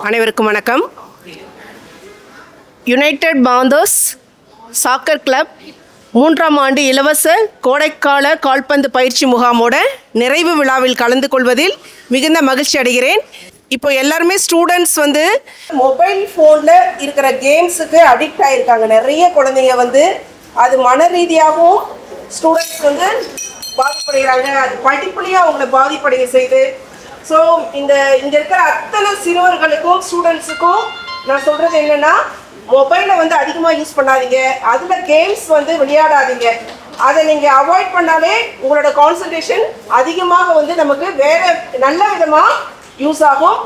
அனைவருக்கும் வணக்கம். United Panthers soccer club 3ஆம் ஆண்டு இலவச கோடைக்கால கால்பந்து பயிற்சி முகாமோட நிறைவு விழாவில் கலந்து கொள்வதில் மிகுந்த மகிழ்ச்சி அடைகிறேன். இப்போ எல்லாருமே ஸ்டூடெண்ட்ஸ் மொபைல் ஃபோனில் இருக்கிற கேம்ஸுக்கு அடிக்ட் ஆகியிருக்காங்க. நிறைய குழந்தைங்க அது மன ரீதியாகவும் ஸ்டூடெண்ட்ஸ் பாதிப்படைகிறாங்க. அது படிப்புலையும் அவங்கள பாதிப்படைய செய்து. ஸோ இங்கே இருக்கிற அத்தனை சிறுவர்களுக்கும் ஸ்டூடெண்ட்ஸுக்கும் நான் சொல்கிறது என்னென்னா, மொபைலை அதிகமாக யூஸ் பண்ணாதீங்க, அதில் கேம்ஸ் விளையாடாதீங்க. அதை நீங்கள் அவாய்ட் பண்ணாலே உங்களோட கான்சன்ட்ரேஷன் அதிகமாக நமக்கு வேறு நல்ல விதமாக யூஸ் ஆகும்.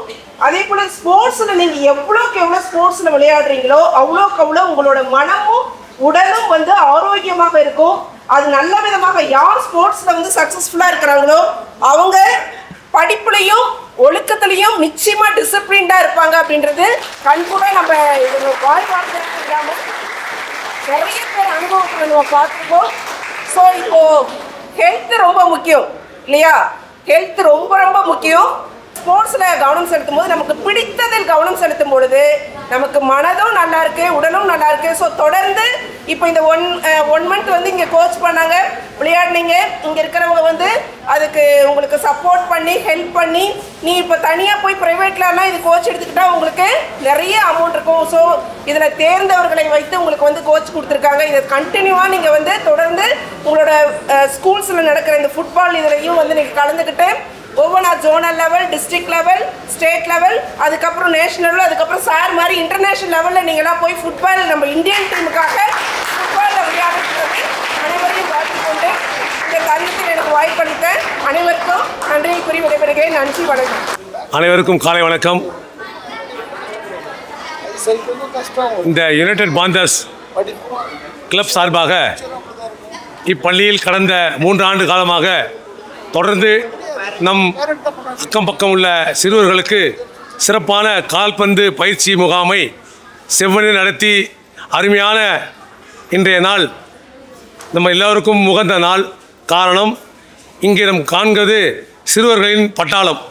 அதே போல் ஸ்போர்ட்ஸில் நீங்கள் எவ்வளோக்கு எவ்வளோ ஸ்போர்ட்ஸில் விளையாடுறீங்களோ அவ்வளோக்கு அவ்வளோ உங்களோட மனமும் உடலும் ஆரோக்கியமாக இருக்கும். அது நல்ல விதமாக யார் ஸ்போர்ட்ஸில் சக்ஸஸ்ஃபுல்லாக இருக்கிறாங்களோ அவங்க படிப்புலையும் ஒழுக்கத்துலையும் நிச்சயமாக டிசிப்ளின்டாக இருப்பாங்க. அப்படின்றது கண்கூட நம்ம வாழ்வாங்க இல்லாமல் நிறைய பேர் அனுபவத்தில் நம்ம பார்த்துருக்கோம். ஸோ இப்போது ஹெல்த்து ரொம்ப முக்கியம் இல்லையா? ஹெல்த்து ரொம்ப ரொம்ப முக்கியம். ஸ்போர்ட்ஸில் கவனம் செலுத்தும் போது நமக்கு பிடித்ததில் கவனம் செலுத்தும் பொழுது நமக்கு மனதும் நல்லா இருக்கு, உடலும் நல்லா இருக்கு. ஸோ தொடர்ந்து இப்போ இந்த ஒன் மந்த் இங்கே கோச் பண்ணாங்க, விளையாடினீங்க. இங்கே இருக்கிறவங்க அதுக்கு உங்களுக்கு சப்போர்ட் பண்ணி ஹெல்ப் பண்ணி, நீ இப்போ தனியாக போய் ப்ரைவேட்லலாம் இது கோச் எடுத்துக்கிட்டா உங்களுக்கு நிறைய அமௌண்ட் இருக்கும். ஸோ இதில் தேர்ந்தவர்களை வைத்து உங்களுக்கு கோச் கொடுத்துருக்காங்க. இதை கண்டினியூவாக நீங்கள் தொடர்ந்து உங்களோட ஸ்கூல்ஸில் நடக்கிற இந்த ஃபுட்பால் இதுலையும் நீங்கள் கலந்துக்கிட்டு ஒவ்வொன்றா zonal level, district level, state level, அதுக்கப்புறம் நேஷனல், அதுக்கப்புறம் சார் மாதிரி இன்டர்நேஷ்னல் லெவலில் நீங்களாம் போய் ஃபுட்பால் நம்ம இந்தியன் டீமுக்காக ஃபுட்பாலில் விளையாடுறது அனைவரையும் பார்த்துக்கொண்டு இந்த தருணத்தில் எனக்கு வாய்ப்பளித்த அனைவருக்கும் நன்றியை கூறி விடைபெறுகிறேன். நன்றி, வணக்கம். அனைவருக்கும் காலை வணக்கம். இந்த யுனைடெட் பாந்தர்ஸ் கிளப் சார்பாக இப்பள்ளியில் கடந்த 3 ஆண்டு காலமாக தொடர்ந்து நம் அக்கம் பக்கம் உள்ள சிறுவர்களுக்கு சிறப்பான கால்பந்து பயிற்சி முகாமை செவ்வனே நடத்தி அருமையான இன்றைய நாள் நம்ம எல்லோருக்கும் உகந்த நாள். காரணம், இங்கே நம் காண்கிறது சிறுவர்களின் பட்டாளம்.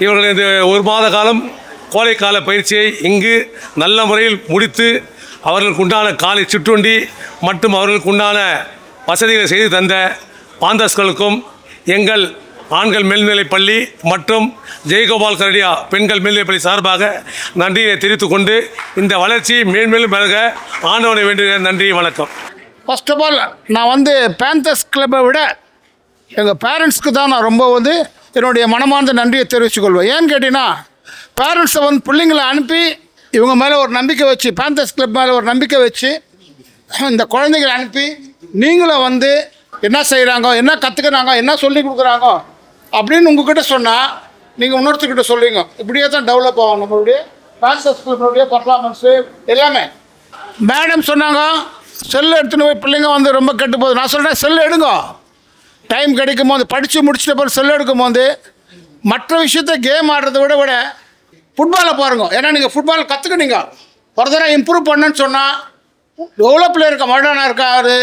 இவர்கள் இந்த 1 மாத காலம் கோடைக்கால பயிற்சியை இங்கு நல்ல முறையில் முடித்து அவர்களுக்கு உண்டான காலை சிற்றுண்டி மற்றும் அவர்களுக்கு உண்டான வசதிகளை செய்து தந்த பாந்தர்ஸ்களுக்கும் எங்கள் ஆண்கள் மேல்நிலைப் பள்ளி மற்றும் ஜெயகோபால் கரடியா பெண்கள் மேல்நிலைப்பள்ளி சார்பாக நன்றியை தெரிவித்துக் கொண்டு இந்த வளர்ச்சி மேன்மேலும் பெருக ஆண்டவனை வேண்டுகிறேன். நன்றி, வணக்கம். ஃபர்ஸ்ட் ஆஃப் ஆல் நான் பேந்தர்ஸ் கிளப்பை விட எங்கள் பேரண்ட்ஸ்க்கு தான் நான் ரொம்ப என்னுடைய மனமார்ந்த நன்றியை தெரிவித்துக்கொள்வேன். ஏன்னு கேட்டிங்கன்னா, பேரண்ட்ஸை பிள்ளைங்களை அனுப்பி இவங்க மேலே ஒரு நம்பிக்கை வச்சு, பேந்தர்ஸ் கிளப் மேலே ஒரு நம்பிக்கை வச்சு இந்த குழந்தைகளை அனுப்பி நீங்களும் என்ன செய்கிறாங்க, என்ன கற்றுக்கிறாங்க, என்ன சொல்லி கொடுக்குறாங்க அப்படின்னு உங்ககிட்ட சொன்னால் நீங்கள் இன்னொருத்தர்கிட்ட சொல்லுவீங்க. இப்படியே தான் டெவலப் ஆகும் நம்மளுடைய பேந்தர்ஸ் கிளப்பினுடைய பர்ஃபார்மன்ஸு எல்லாமே. மேடம் சொன்னாங்க செல்லு எடுத்துன்னு போய் பிள்ளைங்க ரொம்ப கெட்டு போகுது. நான் சொல்கிறேன், செல்லு எடுங்க. டைம் கிடைக்கும் போது படித்து முடிச்சிட்ட பிறகு செல்லு எடுக்கும் போது மற்ற விஷயத்த கேம் ஆடுறத விட ஃபுட்பாலை பாருங்க. ஏன்னா நீங்கள் ஃபுட்பால் கற்றுக்கினீங்க, ஃபர்தராக இம்ப்ரூவ் பண்ணுன்னு சொன்னால் எவ்வளோ பிளேயர் இருக்கா, மரடோனா இருக்காரு,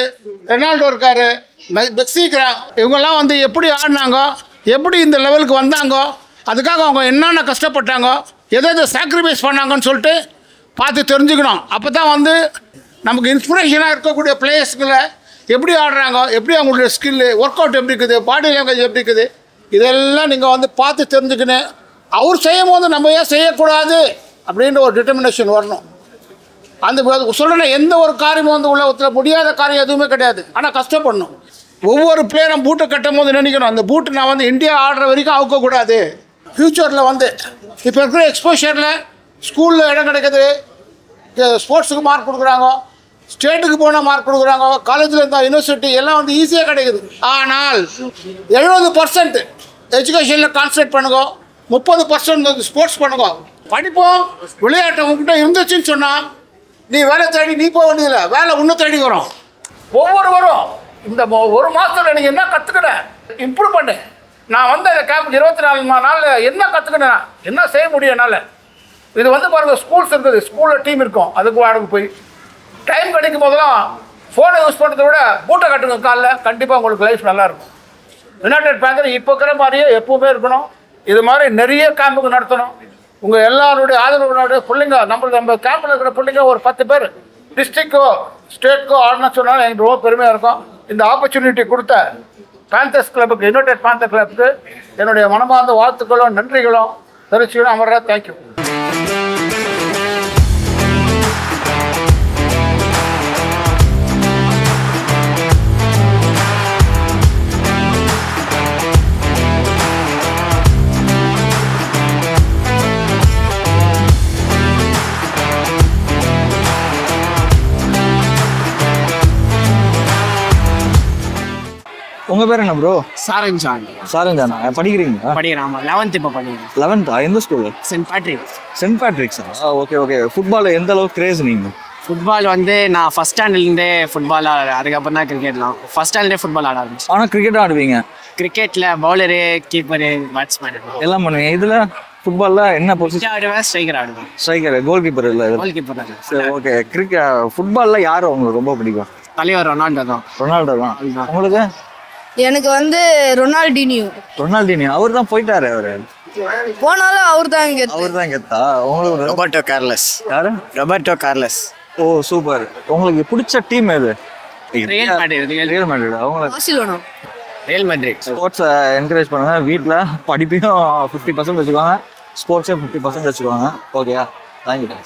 ரெனால்டோ இருக்கார், மெக்ஸி இருக்கிறாங்க. இவங்கெல்லாம் எப்படி ஆடினாங்க, எப்படி இந்த லெவலுக்கு வந்தாங்க, அதுக்காக அவங்க என்னென்ன கஷ்டப்பட்டாங்க, எதை சாக்ரிஃபைஸ் பண்ணாங்கன்னு சொல்லிட்டு பார்த்து தெரிஞ்சுக்கணும். அப்போ தான் நமக்கு இன்ஸ்பிரேஷனாக இருக்கக்கூடிய பிளேயர்ஸ்களை எப்படி ஆடுறாங்க, எப்படி அவங்களுடைய ஸ்கில்லு, ஒர்க் அவுட் எப்படி இருக்குது, பாடி லாங்குவேஜ் எப்படி இருக்குது, இதெல்லாம் நீங்கள் பார்த்து தெரிஞ்சுக்கணும். அவர் செய்யும் போது நம்ம ஏன் செய்யக்கூடாது அப்படின்ற ஒரு டிட்டர்மினேஷன் வரணும். அந்த சொல்கிறேன், எந்த ஒரு காரியமும் உலகத்தில் முடியாத காரியம் எதுவுமே கிடையாது. ஆனால் கஷ்டப்படணும். ஒவ்வொரு பிளேயரும் பூட்டை கட்டும் போது நினைக்கணும், அந்த பூட்டு நான் இந்தியா ஆடுற வரைக்கும் அவுக்கக்கூடாது. ஃப்யூச்சரில் இப்போ இருக்கிற எக்ஸ்போஷரில் ஸ்கூலில் இடம் கிடைக்குது, ஸ்போர்ட்ஸுக்கு மார்க் கொடுக்குறாங்க, ஸ்டேட்டுக்கு போனால் மார்க் கொடுக்குறாங்க, காலேஜில் இருந்தால் யூனிவர்சிட்டி எல்லாம் ஈஸியாக கிடைக்குது. ஆனால் 70% எஜுகேஷனில் கான்சன்ட்ரேட் பண்ணுங்க, 30% ஸ்போர்ட்ஸ் பண்ணுங்க. படிப்போம் விளையாட்டு உங்ககிட்ட இருந்துச்சுன்னு சொன்னால் நீ வேலை தேடி நீ போக வேண்டியதில்லை, வேலை இன்னும் தேடி வரும். ஒவ்வொருவரும் இந்த 1 மாதத்தில் நீங்கள் என்ன கற்றுக்கினேன், இம்ப்ரூவ் பண்ணு. நான் இந்த கேம்ப் 24 நாளில் என்ன கற்றுக்கினேன், என்ன செய்ய முடியும் என்னால். இது பாருங்கள், ஸ்கூல்ஸ் இருக்குது, ஸ்கூலில் டீம் இருக்கும், அதுக்கு வாடகை போய் டைம் கிடைக்கும் போதெல்லாம் ஃபோனை யூஸ் பண்ணுறதை விட பூட்டை கட்டுங்க காலில், கண்டிப்பாக உங்களுக்கு லைஃப் நல்லாயிருக்கும். யுனைடெட் பேங்கர் இப்போ இருக்கிற மாதிரியே எப்பவுமே இருக்கணும். இது மாதிரி நிறைய கேம்புக்கு நடத்தணும். உங்கள் எல்லாருடைய ஆதரவுடைய பிள்ளைங்க நம்ம கேம்பில் இருக்கிற பிள்ளைங்க ஒரு 10 பேர் டிஸ்ட்ரிக்டோ ஸ்டேட்க்கோ ஆடணும்னு சொன்னாலும் எனக்கு ரொம்ப பெருமையாக இருக்கும். இந்த ஆப்பர்ச்சுனிட்டி கொடுத்த பேந்தர்ஸ் கிளப்புக்கு, யுனைடெட் பேந்தர் கிளப்புக்கு என்னுடைய மனமார்ந்த வாழ்த்துக்களும் நன்றிகளும் தெரிவிச்சுக்கணும். அமர்றா, தேங்க்யூ. உங்க பேர் என்ன ப்ரோ? சாரஞ்சான். சாரஞ்சானா? படிக்கிறீங்களா? படிக்கிறேன். ஆமாம், 11th இப்போ படிக்கிறேன். 11th எந்த ஸ்கூல்? Saint Patrick. சென்ட் பேட்ரிக்ஸா? Okay okay. ஃபுட்பால் எந்த அளவுக்கு கிரேஸ் நீங்கள்? ஃபுட்பால் வந்து நான் ஃபஸ்ட் ஸ்டாண்டர்ட்லேருந்தே ஃபுட்பால் அதுக்கப்புறம் தான் கிரிக்கெட்லாம். ஃபஸ்ட் ஸ்டாண்டர்டே ஃபுட்பால் ஆட ஆரம்பிச்சு. ஆனால் கிரிக்கெட் ஆடுவீங்க? கிரிக்கெட்டில் பவுலரு, கீப்பரு, பேட்ஸ்மேன் எல்லாம் பண்ணுவீங்க. இதில் ஃபுட்பாலில் என்ன பொசிஷன் ஆடுவேன்? ஸ்ட்ரைக்கர் ஆடுவேன். ஸ்ட்ரைக்கர், கோல் கீப்பர் இல்லை? Goal keeper. சரி, ஓகே. ஃபுட்பாலில் யார் உங்களுக்கு ரொம்ப பிடிக்கும்? தலைவர் ரொனால்டோ தான். ரொனால்டோ தான். உங்களுக்கு? எனக்கு வந்து ரொனால்டினியோ. ரொனால்டினியோ அவர் தான் போயிட்டாரு. அவரு போனாலும் அவர் தான் கெத்தா. உங்களுக்கு? Roberto Carlos. யாரு? Roberto Carlos. Oh super. உங்களுக்கு பிடிச்ச டீம் எது? Real Madrid. Real Madrid. அவங்களுக்கு பார்சிலோனா. Real Madrid. ஸ்போர்ட்ஸை என்கரேஜ் பண்ணுங்க. வீட்டில் படிப்பையும் 50% வச்சுக்கோங்க, ஸ்போர்ட்ஸையும் 50% வச்சுக்கோங்க. ஓகேயா? தேங்க்யூ.